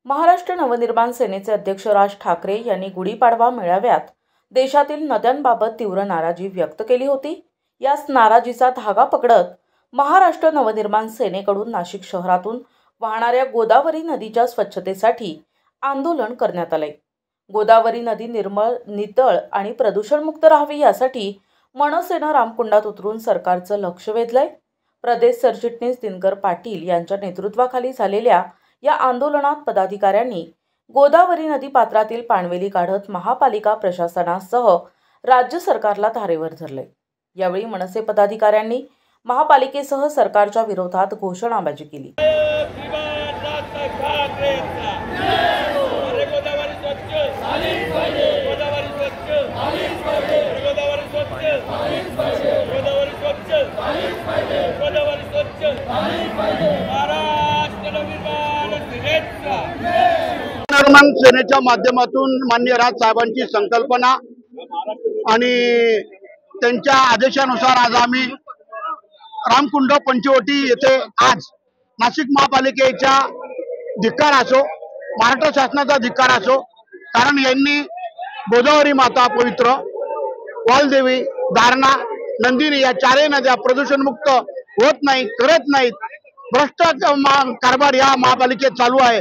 महाराष्ट्र नवनिर्माण सेनेचे अध्यक्ष राज ठाकरे यांनी गुढीपाडवा मेळाव्यात देशातील नद्यांबाबत तीव्र नाराजी व्यक्त केली होती। याच नाराजीचा धागा पकडत महाराष्ट्र नवनिर्माण सेनेकडून नाशिक शहरातून वाहणाऱ्या गोदावरी नदीच्या स्वच्छतेसाठी आंदोलन करण्यात आले। गोदावरी नदी निर्मळ, नितळ आणि प्रदूषणमुक्त राहावी यासाठी मनसेनं रामकुंडात उतरून सरकारचं लक्ष वेधलंय। प्रदेश सरचिटणीस दिनकर पाटील यांच्या नेतृत्वाखाली झालेल्या या आंदोलनात पदाधिकाऱ्यांनी गोदावरी नदी पात्रातील पाणवेली काढत महापालिका प्रशासनासह राज्य सरकारला धारेवर धरले। यावेळी मनसे पदाधिकाऱ्यांनी महापालिकेसह सरकारच्या विरोधात घोषणाबाजी केली। नवनिर्माण सेनेच्या माध्यमातून माननीय राज साहेबांची संकल्पना आणि त्यांच्या आदेशानुसार आज आम्ही रामकुंड पंचवटी येथे आज नाशिक महापालिकेच्या धिक्कार असो, महाराष्ट्र शासनाचा धिक्कार असो, कारण यांनी गोदावरी माता पवित्र, वालदेवी, दारणा, नंदिनी या चारही नद्या प्रदूषणमुक्त होत नाही, करत नाहीत। भ्रष्ट कारभार या महापालिकेत चालू आहे।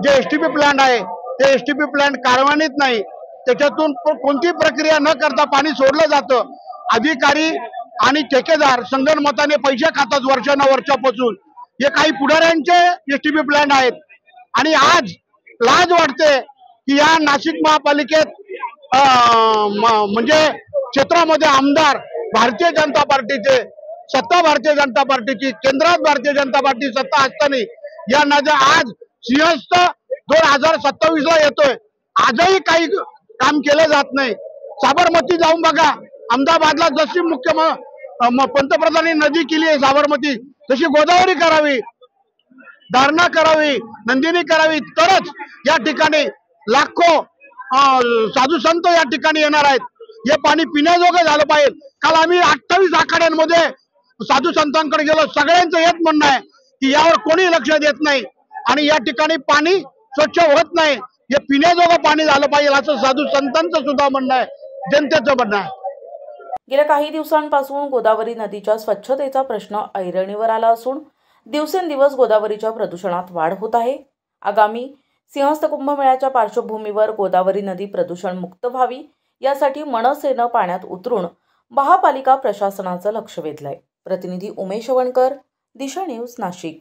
जे एसटीपी प्लांट आहे ते एसटीपी प्लांट कार्यान्वित नाही, त्याच्यातून कोणती प्रक्रिया न करता पाणी सोडलं जातं। अधिकारी आणि ठेकेदार संगनमताने पैसे खातात वर्षानुवर्षापासून। हे काही पुढाऱ्यांचे एसटीपी प्लांट आहेत आणि आज लाज वाटते की या नाशिक महापालिकेत म्हणजे क्षेत्रामध्ये आमदार भारतीय जनता पार्टीचे, सत्ता भारतीय जनता पार्टीची, केंद्रात भारतीय जनता पार्टी सत्ता असताना या नद्या आज सिंहस्थ 2027 ला येतोय, आजही काही काम केलं जात नाही। साबरमती जाऊन बघा, अहमदाबादला जशी पंतप्रधानांनी नदी केली आहे साबरमती, तशी गोदावरी करावी, दारणा करावी, नंदिनी करावी, तरच या ठिकाणी लाखो साधू संत या ठिकाणी येणार आहेत। हे पाणी पिण्याजोगं झालं पाहिजे। काल आम्ही 28 आखाड्यांमध्ये साधू संतांकडे गेलो, सगळ्यांचं हेच म्हणणं आहे की यावर कोणी लक्ष देत नाही आणि या ठिकाणी पाणी स्वच्छ होत नाही। हे पिण्याजोगं पाणी झालं पाहिजे असं साधू संतांचं सुद्धा म्हणणं आहे, जनतेचं म्हणणं आहे। गेल्या काही दिवसांपासून गोदावरी नदीच्या स्वच्छतेचा प्रश्न ऐरणीवर आला असून दिवसेंदिवस गोदावरीच्या प्रदूषणात वाढ होत आहे। आगामी सिंहस्थ कुंभमेळ्याच्या पार्श्वभूमीवर गोदावरी नदी प्रदूषण मुक्त व्हावी यासाठी मनसेनं पाण्यात उतरून महापालिका प्रशासनाचं लक्ष वेधलंय। प्रतिनिधी उमेश वणकर, दिशा न्यूज, नाशिक।